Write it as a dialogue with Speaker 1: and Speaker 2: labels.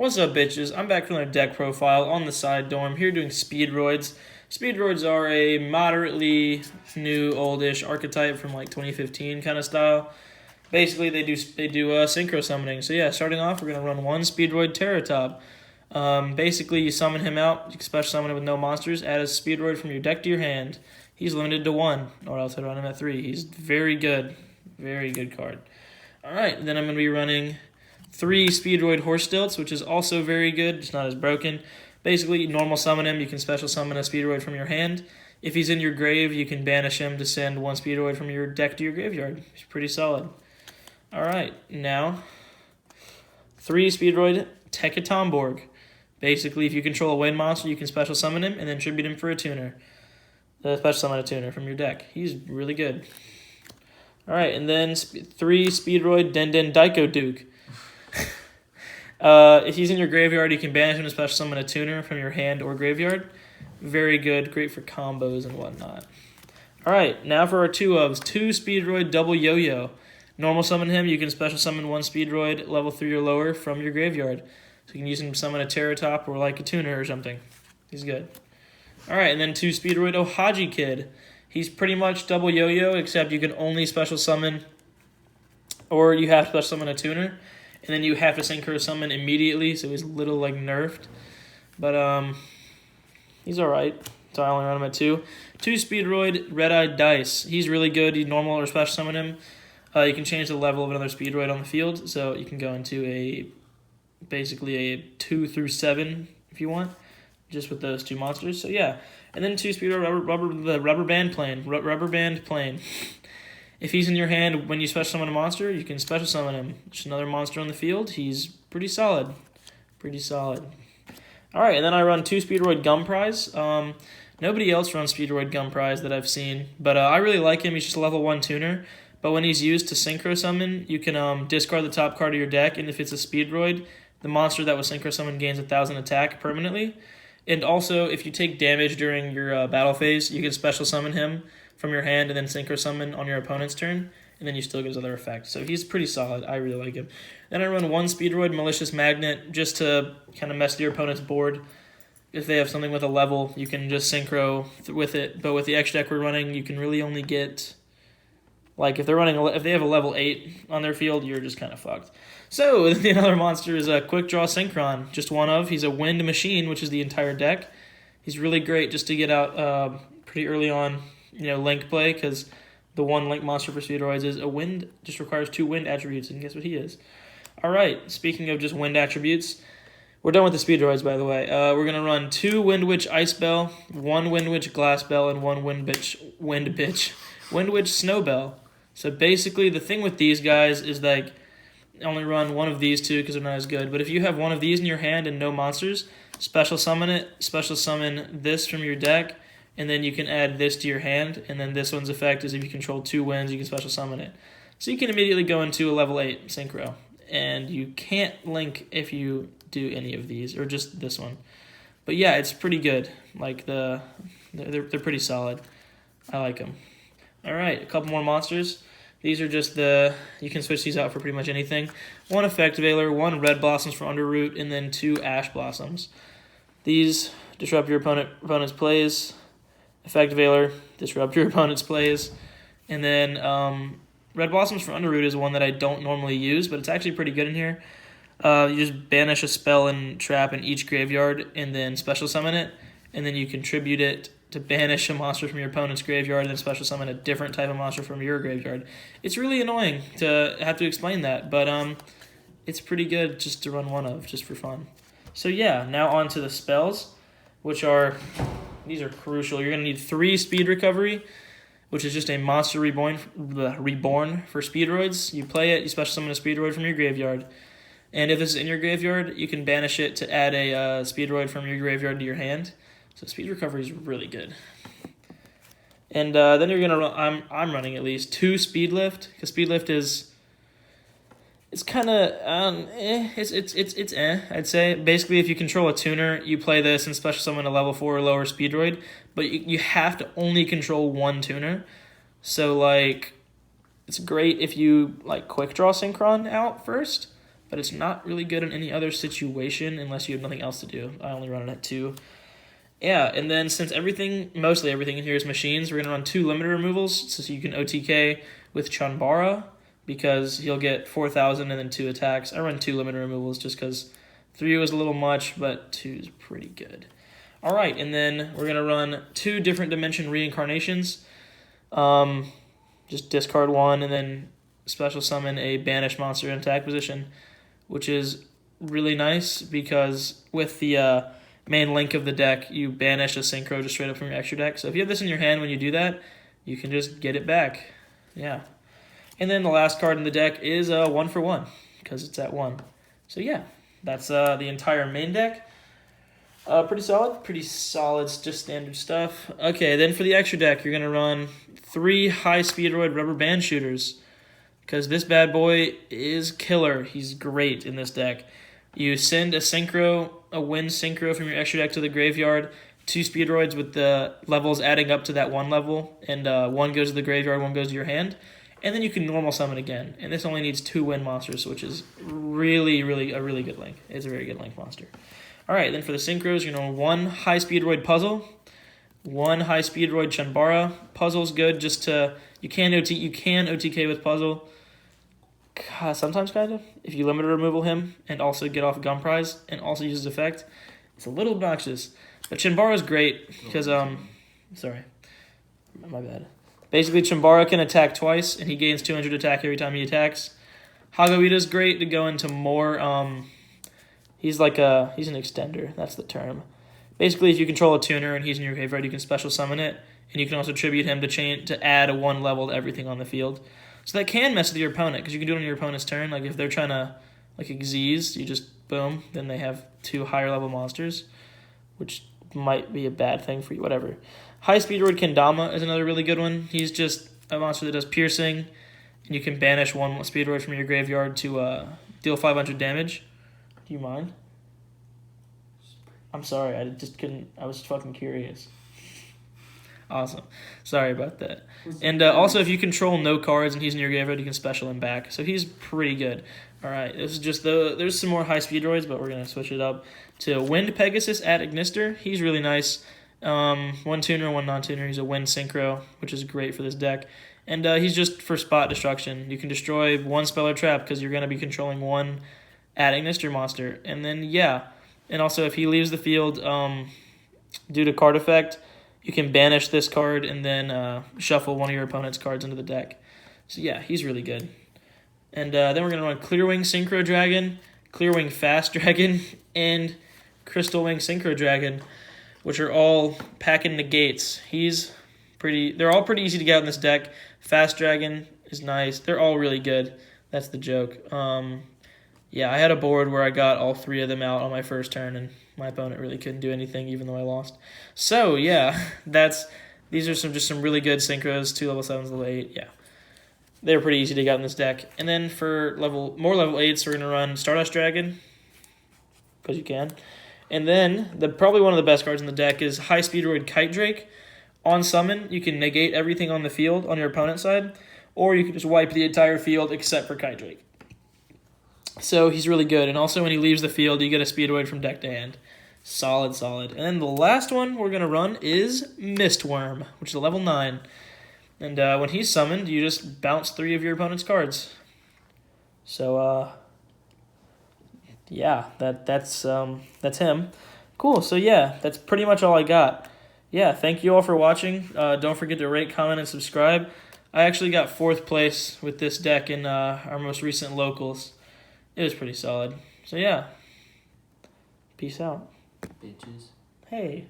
Speaker 1: What's up, bitches? I'm back from their deck profile on the side dorm here doing Speedroids. Speedroids are a moderately new, oldish archetype from like 2015 kind of style. Basically, they do synchro summoning. So yeah, starting off, we're gonna run one Speedroid Terratop. Basically, you summon him out. You can special summon him with no monsters. Add a Speedroid from your deck to your hand. He's limited to 1, or else I'd run him at 3. He's very good card. All right, then I'm gonna be running 3 Speedroid Horse Stilts, which is also very good, just not as broken. Basically, normal summon him, you can special summon a Speedroid from your hand. If he's in your grave, you can banish him to send 1 Speedroid from your deck to your graveyard. He's pretty solid. Alright, now 3 Speedroid Tekatomborg. Basically, if you control a wind monster, you can special summon him and then tribute him for a tuner. Special summon a tuner from your deck. He's really good. Alright, and then 3 Speedroid Den Daiko Duke. If he's in your graveyard, you can banish him to special summon a tuner from your hand or graveyard. Very good, great for combos and whatnot. Alright, now for our 2 ofs. 2 Speedroid Double Yo-Yo. Normal summon him, you can special summon 1 Speedroid level 3 or lower from your graveyard. So you can use him to summon a Terratop or like a tuner or something. He's good. Alright, and then 2 Speedroid Ohaji Kid. He's pretty much Double Yo-Yo, except you can only special summon, or you have to special summon a tuner. And then you have to synchro summon immediately, so he's a little, like, nerfed. But, he's alright. So I only run him at 2. 2 Speedroid Red-Eyed Dice. He's really good. You normal or special summon him. You can change the level of another Speedroid on the field, so you can go into basically a 2 through 7 if you want, just with those 2 monsters. So, yeah. And then 2 Speedroid Rubber Band Plane. If he's in your hand when you special summon a monster, you can special summon him. Just another monster on the field. He's pretty solid. Alright, and then I run 2 Speedroid Gumprize. Nobody else runs Speedroid Gumprize that I've seen, but I really like him. He's just a level 1 tuner. But when he's used to synchro summon, you can discard the top card of your deck, and if it's a Speedroid, the monster that was synchro summoned gains 1,000 attack permanently. And also, if you take damage during your battle phase, you can special summon him from your hand and then synchro summon on your opponent's turn, and then you still get his other effects. So he's pretty solid. I really like him. Then I run 1 Speedroid Malicious Magnet just to kind of mess with your opponent's board. If they have something with a level, you can just synchro with it. But with the X deck we're running, you can really only get, like, if they have a level 8 on their field, you're just kind of fucked. So the other monster is a Quick Draw Synchron, just one of. He's a wind machine, which is the entire deck. He's really great just to get out pretty early on. Link play, because the 1 link monster for Speedroids is a wind, just requires 2 wind attributes, and guess what he is? Alright, speaking of just wind attributes, we're done with the Speedroids, by the way. We're going to run 2 Wind Witch Ice Bell, 1 Wind Witch Glass Bell, and 1 Wind Witch Snow Bell. So basically, the thing with these guys is like, only run 1 of these 2 because they're not as good, but if you have 1 of these in your hand and no monsters, special summon it, special summon this from your deck, and then you can add this to your hand, and then this one's effect is if you control 2 winds, you can special summon it. So you can immediately go into a level 8 synchro, and you can't link if you do any of these, or just this one. But yeah, it's pretty good. Like, they're pretty solid. I like them. Alright, a couple more monsters. These are just you can switch these out for pretty much anything. 1 Effect Veiler, 1 Red Blossoms for Underroot, and then 2 Ash Blossoms. These disrupt your opponent's plays. Effect Veiler, disrupt your opponent's plays. And then Red Blossoms for Underroot is one that I don't normally use, but it's actually pretty good in here. You just banish a spell and trap in each graveyard and then special summon it. And then you contribute it to banish a monster from your opponent's graveyard and then special summon a different type of monster from your graveyard. It's really annoying to have to explain that, but it's pretty good just to run 1 of, just for fun. So yeah, now on to the spells, which are... These are crucial. You're going to need 3 Speed Recovery, which is just a monster reborn for Speedroids. You play it, you special summon a Speedroid from your graveyard. And if this is in your graveyard, you can banish it to add a Speedroid from your graveyard to your hand. So Speed Recovery is really good. And then you're going to run, I'm running at least 2 Speed Lift, because Speed Lift is... It's kind of, I'd say. Basically, if you control a tuner, you play this and special summon a level 4 or lower Speedroid, but you have to only control 1 tuner. So, like, it's great if you, like, Quick Draw Synchron out first, but it's not really good in any other situation unless you have nothing else to do. I only run it at 2. Yeah, and then since mostly everything in here is machines, we're going to run 2 limiter removals, so you can OTK with Chanbara, because he'll get 4,000 and then 2 attacks. I run 2 limiter removals just because 3 was a little much, but 2 is pretty good. All right, and then we're going to run 2 different dimension reincarnations. Just discard 1 and then special summon a banished monster in attack position, which is really nice because with the main link of the deck, you banish a synchro just straight up from your extra deck. So if you have this in your hand when you do that, you can just get it back. Yeah. And then the last card in the deck is 1 for 1 because it's at 1. So yeah, that's the entire main deck. Pretty solid, just standard stuff. Okay, then for the extra deck, you're going to run 3 high Speedroid rubber band shooters because this bad boy is killer. He's great in this deck. You send a wind synchro from your extra deck to the graveyard, 2 Speedroids with the levels adding up to that 1 level, and 1 goes to the graveyard, 1 goes to your hand, and then you can normal summon again. And this only needs 2 wind monsters, which is really a really good link. It's a very good link monster. All right, then for the synchros, you're going to 1 high Speedroid puzzle, 1 high Speedroid Chanbara. Puzzle's good just to you can OTK with puzzle. Sometimes kind of if you limiter removal him and also get off Gun Prize and also use his effect. It's a little obnoxious, but Chanbara is great because sorry, my bad. Basically, Chanbara can attack twice and he gains 200 attack every time he attacks. Hagawita's great to go into more. He's an extender. That's the term. Basically, if you control a tuner and he's in your graveyard, you can special summon it, and you can also tribute him to add a 1 level to everything on the field. So that can mess with your opponent because you can do it on your opponent's turn. Like if they're trying to Xyz, you just boom, then they have 2 higher level monsters, which might be a bad thing for you. Whatever. High Speedroid Kendama is another really good one. He's just a monster that does piercing, and you can banish 1 Speedroid from your graveyard to deal 500 damage. Do you mind? I'm sorry, I just couldn't. I was fucking curious. Awesome. Sorry about that. And also, if you control no cards and he's in your graveyard, you can special him back. So he's pretty good. All right, this is just there's some more high Speedroids, but we're going to switch it up to Wind Pegasus at Ignister. He's really nice. 1 tuner, 1 non-tuner. He's a Wind Synchro, which is great for this deck. And he's just for spot destruction. You can destroy 1 spell or trap because you're going to be controlling 1 at Ignister monster. And then, yeah. And also, if he leaves the field due to card effect, you can banish this card and then shuffle 1 of your opponent's cards into the deck. So, yeah, he's really good. And then we're going to run Clearwing Synchro Dragon, Clearwing Fast Dragon, and Crystal Wing Synchro Dragon, which are all packing negates. They're all pretty easy to get out in this deck. Fast Dragon is nice. They're all really good. That's the joke. Yeah, I had a board where I got all 3 of them out on my first turn, and my opponent really couldn't do anything, even though I lost. So yeah, these are some really good synchros. 2 level 7s, level 8. Yeah, they're pretty easy to get in this deck. And then for level 8s, we're gonna run Stardust Dragon because you can. And then probably one of the best cards in the deck is High Speedroid Kite Drake. On summon, you can negate everything on the field on your opponent's side, or you can just wipe the entire field except for Kite Drake. So he's really good. And also when he leaves the field, you get a Speedroid from deck to hand. Solid. And then the last one we're going to run is Mistworm, which is a level 9. And when he's summoned, you just bounce 3 of your opponent's cards. So, yeah, that's him. Cool. So, yeah, that's pretty much all I got. Yeah, thank you all for watching. Don't forget to rate, comment, and subscribe. I actually got 4th place with this deck in our most recent locals. It was pretty solid. So, yeah. Peace out.
Speaker 2: Bitches.
Speaker 1: Hey.